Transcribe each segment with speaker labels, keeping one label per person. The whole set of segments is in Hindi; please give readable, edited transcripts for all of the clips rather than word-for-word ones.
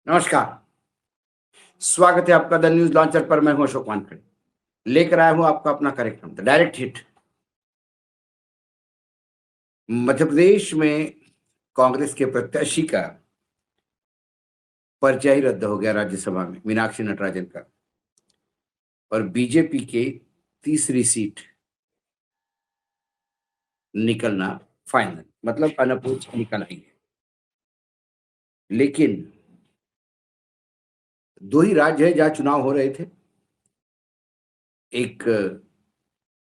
Speaker 1: नमस्कार, स्वागत है आपका द न्यूज़ लॉन्चर पर। मैं हूं अशोक वानखेड़े। लेकर आया हूं आपका अपना कार्यक्रम the direct hit. Madhya Pradesh में कांग्रेस के प्रत्याशी का पर्चा ही रद्द हो गया राज्यसभा में, मीनाक्षी नटराजन का। और बीजेपी के तीसरी सीट निकलना फाइनल, मतलब अनअपोज निकल आई है। लेकिन दो ही राज्य है जहां चुनाव हो रहे थे। एक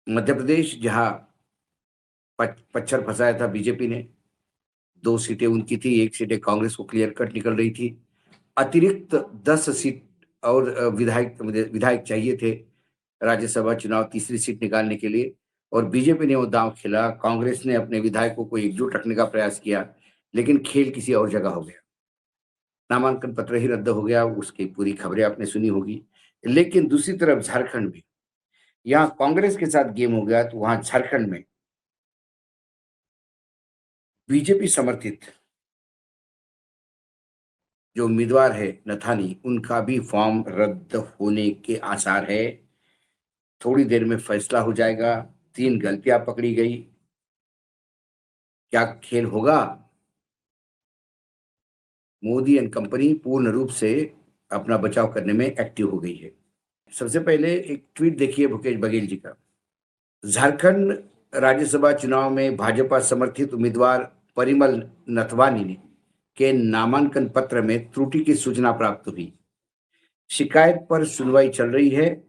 Speaker 1: मध्य प्रदेश, जहां पच्छर फंसाया था बीजेपी ने। दो सीटें उनकी थी, एक सीटें कांग्रेस को क्लियर कट निकल रही थी। अतिरिक्त 10 सीट और विधायक चाहिए थे राज्यसभा चुनाव तीसरी सीट निकालने के लिए। और बीजेपी ने वो दांव खेला, कांग्रेस ने अपने विधायकों को एकजुट रखने का प्रयास किया, लेकिन खेल किसी और जगह हो गया। नामांकन पत्र ही रद्द हो गया, उसकी पूरी खबरें आपने सुनी होगी। लेकिन दूसरी तरफ झारखंड में, यहाँ कांग्रेस के साथ गेम हो गया, तो वहां झारखंड में बीजेपी समर्थित जो उम्मीदवार है नथानी, उनका भी फॉर्म रद्द होने के आसार है। थोड़ी देर में फैसला हो जाएगा। 3 गलतियां पकड़ी गई। क्या खेल होगा? मोदी एंड कंपनी पूर्ण रूप से अपना बचाव करने में एक्टिव हो गई है। सबसे पहले एक ट्वीट देखिए भूपेश बघेल जी का। झारखंड राज्यसभा चुनाव में भाजपा समर्थित उम्मीदवार परिमल नथवानी ने के नामांकन पत्र में त्रुटि की सूचना प्राप्त हुई। शिकायत पर सुनवाई चल रही है,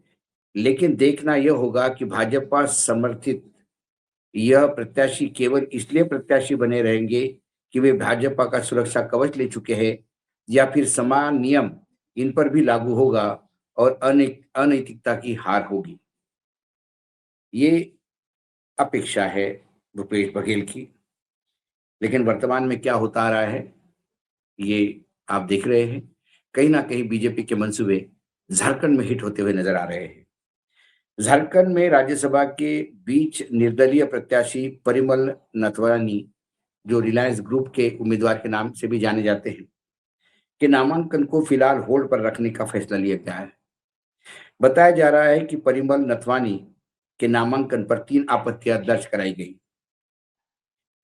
Speaker 1: लेकिन देखना यह होगा कि भाजपा समर्थित यह प्रत्याशी केवल इसलिए प्रत्याशी बने रहेंगे कि वे भाजपा का सुरक्षा कवच ले चुके हैं, या फिर समान नियम इन पर भी लागू होगा और अनैतिकता की हार होगी। ये अपेक्षा है भूपेश बघेल की। लेकिन वर्तमान में क्या होता आ रहा है, ये आप देख रहे हैं। कहीं ना कहीं बीजेपी के मंसूबे झारखंड में हिट होते हुए नजर आ रहे हैं। झारखंड में राज्यसभा के बीच निर्दलीय प्रत्याशी परिमल नथवानी, जो रिलायंस ग्रुप के उम्मीदवार के नाम से भी जाने जाते हैं, के नामांकन को फिलहाल होल्ड पर रखने का फैसला लिया गया है। बताया जा रहा है कि परिमल नथवानी के नामांकन पर 3 आपत्तियां दर्ज कराई गई।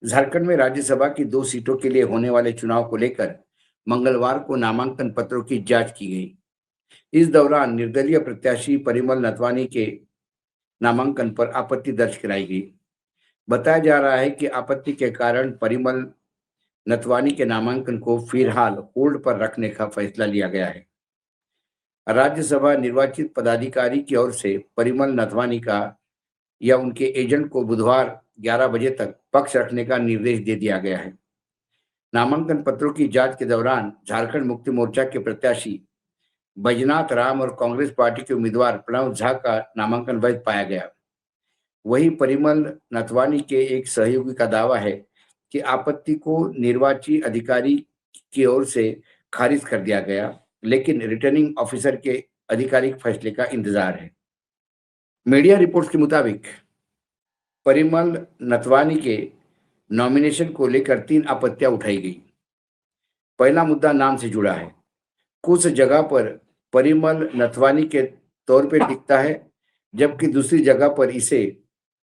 Speaker 1: झारखंड में राज्यसभा की 2 सीटों के लिए होने वाले चुनाव को लेकर मंगलवार को नामांकन पत्रों की जांच की गई। इस दौरान निर्दलीय प्रत्याशी परिमल नथवानी के नामांकन पर आपत्ति दर्ज कराई गई। बताया जा रहा है कि आपत्ति के कारण परिमल नथवानी के नामांकन को फिलहाल होल्ड पर रखने का फैसला लिया गया है। राज्यसभा निर्वाचित पदाधिकारी की ओर से परिमल नथवानी का या उनके एजेंट को बुधवार 11 बजे तक पक्ष रखने का निर्देश दे दिया गया है। नामांकन पत्रों की जांच के दौरान झारखंड मुक्ति मोर्चा के प्रत्याशी बैजनाथ राम और कांग्रेस पार्टी के उम्मीदवार प्रणव झा का नामांकन वैध पाया गया। वहीं परिमल नथवानी के एक सहयोगी का दावा है कि आपत्ति को निर्वाची अधिकारी की ओर से खारिज कर दिया गया, लेकिन रिटर्निंग ऑफिसर के आधिकारिक फैसले का इंतजार है। मीडिया रिपोर्ट्स के मुताबिक परिमल नथवानी के नॉमिनेशन को लेकर 3 आपत्तियां उठाई गई। पहला मुद्दा नाम से जुड़ा है। कुछ जगह पर परिमल नथवानी के तौर पे दिखता है, जबकि दूसरी जगह पर इसे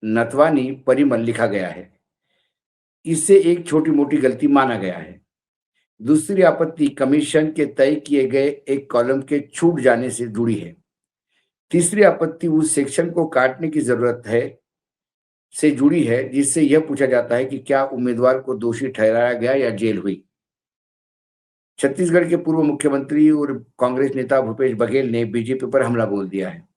Speaker 1: नथवानी परिमल लिखा गया है। इसे एक छोटी-मोटी गलती माना गया है। दूसरी आपत्ति कमीशन के तय किए गए एक कॉलम के छूट जाने से जुड़ी है। तीसरी आपत्ति उस सेक्शन को काटने की जरूरत है से जुड़ी है, जिससे यह पूछा जाता है कि क्या उम्मीदवार को दोषी ठहराया गया या जेल हुई। छत्तीसगढ़ के पूर्व मुख्यमंत्री और कांग्रेस नेता भूपेश बघेल ने बीजेपी पर हमला बोल दिया है।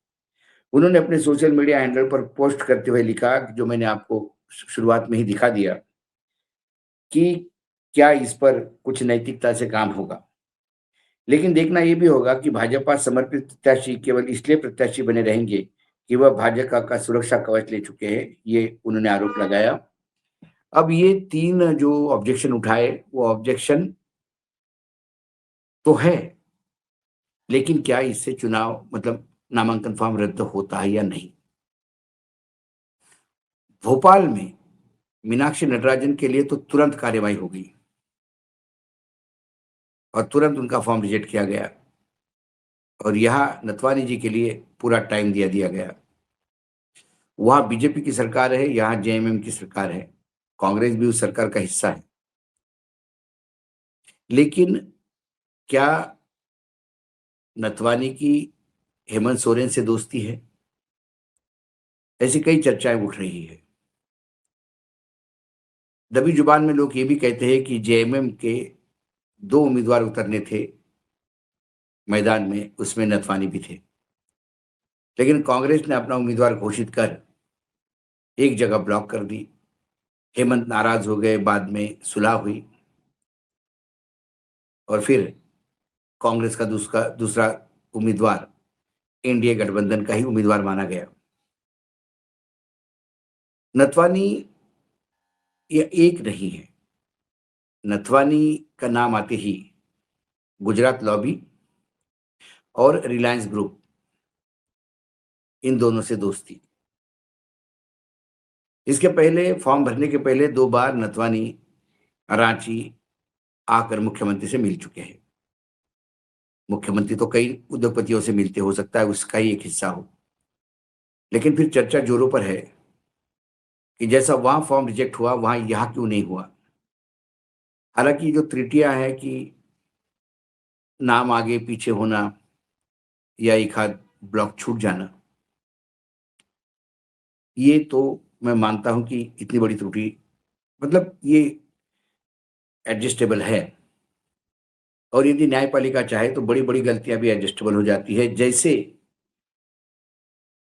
Speaker 1: उन्होंने अपने सोशल मीडिया हैंडल पर पोस्ट करते हुए लिखा, जो मैंने आपको शुरुआत में ही दिखा दिया, कि क्या इस पर कुछ नैतिकता से काम होगा। लेकिन देखना ये भी होगा कि भाजपा समर्पित प्रत्याशी केवल इसलिए प्रत्याशी बने रहेंगे कि वह भाजपा का सुरक्षा कवच ले चुके हैं, ये उन्होंने आरोप लगाया। अब ये 3 जो ऑब्जेक्शन उठाए, वो ऑब्जेक्शन तो है, लेकिन क्या इससे चुनाव, मतलब नामांकन फॉर्म रद्द होता है या नहीं? भोपाल में मीनाक्षी नटराजन के लिए तो तुरंत कार्रवाई हो गई। और तुरंत उनका फॉर्म रिजेक्ट किया गया और यहाँ नथवानी जी के लिए पूरा टाइम दिया गया। वहाँ बीजेपी की सरकार है, यहाँ जेएमएम की सरकार है। कांग्रेस भी उस सरकार का हिस्सा है। लेकिन क्या नथवानी की हेमंत सोरेन से दोस्ती है? ऐसी कई चर्चाएं उठ रही है। दबी जुबान में लोग ये भी कहते हैं कि जेएमएम के 2 उम्मीदवार उतरने थे मैदान में, उसमें नथवानी भी थे। लेकिन कांग्रेस ने अपना उम्मीदवार घोषित कर एक जगह ब्लॉक कर दी। हेमंत नाराज हो गए, बाद में सुलह हुई और फिर कांग्रेस का दूसरा दूसरा उम्मीदवार एनडीए गठबंधन का ही उम्मीदवार माना गया। नथवानी ये एक नहीं है। नथवानी का नाम आते ही गुजरात लॉबी और रिलायंस ग्रुप, इन दोनों से दोस्ती। इसके पहले फॉर्म भरने के पहले 2 बार नथवानी रांची आकर मुख्यमंत्री से मिल चुके हैं। मुख्यमंत्री तो कई उद्योगपतियों से मिलते, हो सकता है उसका ही एक हिस्सा हो। लेकिन फिर चर्चा जोरों पर है कि जैसा वहाँ फॉर्म रिजेक्ट हुआ, वहाँ यहाँ क्यों नहीं हुआ? हालाँकि जो त्रुटियाँ हैं कि नाम आगे-पीछे होना या एक आध ब्लॉक छूट जाना, ये तो मैं मानता हूँ कि इतनी बड़ी त्रुटि, मतलब ये एडजस्टेबल है। और यदि न्यायपालिका चाहे तो बड़ी-बड़ी गलतियाँ भी एडजस्टेबल हो जाती है। जैसे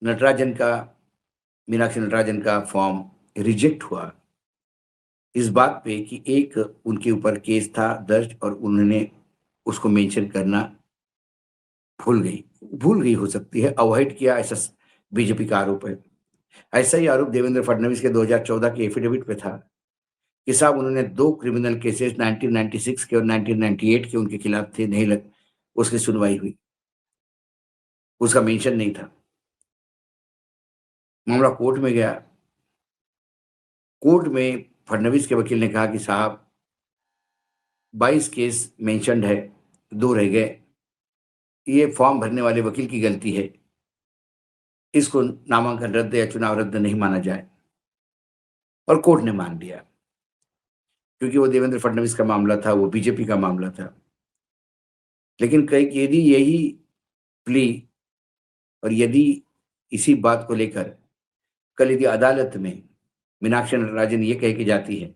Speaker 1: नटराजन का मीनाक्षी नटराजन का फॉर्म रिजेक्ट हुआ इस बात पे कि एक उनके ऊपर केस था दर्ज और उन्होंने उसको मेंशन करना भूल गई हो सकती है, अवॉइड किया, ऐसा बीजेपी का आरोप है। ऐसा ही आरोप देवेंद्र फडणवीस के 2014 के एफिडेविट पे था कि साहब उन्होंने 2 क्रिमिनल केसेस 1996 के और 1998 के उनके खिलाफ थे, नहीं लग उसकी सुनवाई हुई। उसका मेंशन नहीं था। मामला कोर्ट में गया। कोर्ट में फडणवीस के वकील ने कहा कि साहब 22 केस मेंशन्ड है, 2 रह गए। ये फॉर्म भरने वाले वकील की गलती है। इसको नामांकन रद्द या चुनाव रद्द नहीं माना जाए। और कोर्ट ने मान लिया, क्योंकि वो देवेंद्र फडणवीस का मामला था, वो बीजेपी का मामला था। लेकिन कई यदि यही प्ली और यदि इसी बात को लेकर कल यदि अदालत में मीनाक्षी नटराजन ये कह के जाती है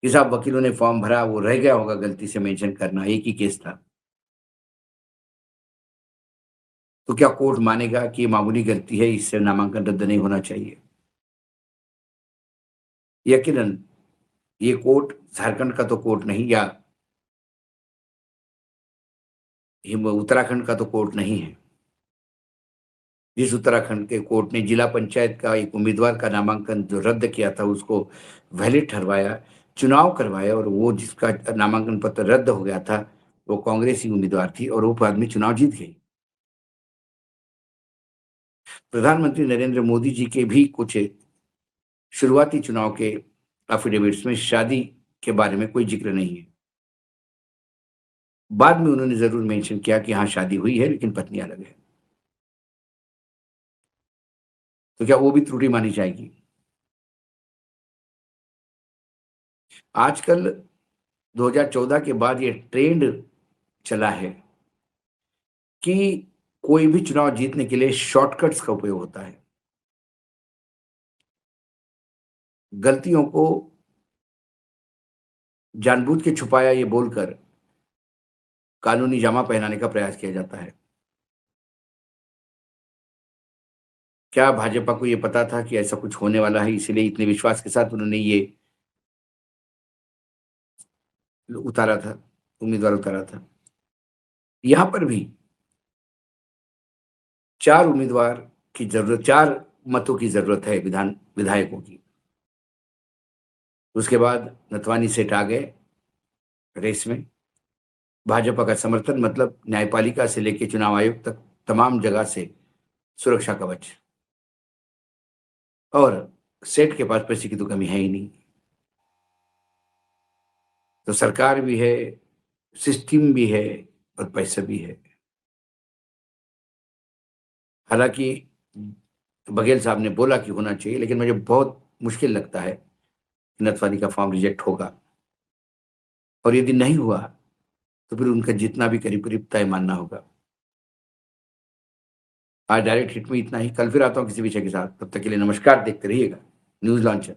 Speaker 1: कि साहब वकीलों ने फॉर्म भरा, वो रह गया होगा गलती से मेंशन करना, एक ही केस था। तो क्या कोर्ट मानेगा कि ये मामूली गलती है, इससे नामांकन रद्द नहीं होना चाहिए? यकीनन ये कोर्ट झारखंड का तो कोर्ट नहीं, या उत्तराखंड का तो कोर्ट नहीं है। जिस उत्तराखंड के कोर्ट ने जिला पंचायत का एक उम्मीदवार का नामांकन जो रद्द किया था, उसको वैलिड ठहरवाया, चुनाव करवाया, और वो जिसका नामांकन पत्र रद्द हो गया था, वो कांग्रेसी उम्मीदवार थी और वो बाद में चुनाव जीत गई। प्रधानमंत्री नरेंद्र मोदी जी के भी कुछ शुरुआती चुनाव के एफिडेविट्स में शादी के बारे में कोई ज़िक्र नहीं है। बाद में उन्होंने ज़रूर मेंशन किया कि हाँ, शादी हुई है लेकिन पत्नी अलग है। तो क्या वो भी त्रुटि मानी जाएगी? आजकल 2014 के बाद ये ट्रेंड चला है कि कोई भी चुनाव जीतने के लिए शॉर्टकट्स का उपयोग होता है। गलतियों को जानबूझ के छुपाया ये बोलकर कानूनी जामा पहनाने का प्रयास किया जाता है। क्या भाजपा को ये पता था कि ऐसा कुछ होने वाला है, इसीलिए इतने विश्वास के साथ उन्होंने ये उतारा था, उम्मीदवार उतारा था? यहाँ पर भी 4 उम्मीदवार की ज़रूरत, 4 मतों की ज़रूरत है विधायकों की। उसके बाद नथवानी सेठ आ गए रेस में। भाजपा का समर्थन मतलब न्यायपालिका से लेके चुनाव आयोग तक तमाम जगह से सुरक्षा कवच। और सेठ के पास पैसे की तो कमी है ही नहीं। तो सरकार भी है, सिस्टम भी है और पैसा भी है। हालाँकि बघेल साहब ने बोला कि होना चाहिए, लेकिन मुझे बहुत मुश्किल लगता है कि नथवानी का फॉर्म रिजेक्ट होगा, और यदि नहीं हुआ, तो फिर उनका जितना भी करीब-करीब तय मानना होगा। आज डायरेक्ट हिट में इतना ही, कल फिर आता हूँ किसी विषय के साथ, तब तक के लिए नमस्कार, देखते रहिएगा न्यूज़ लॉन्चर।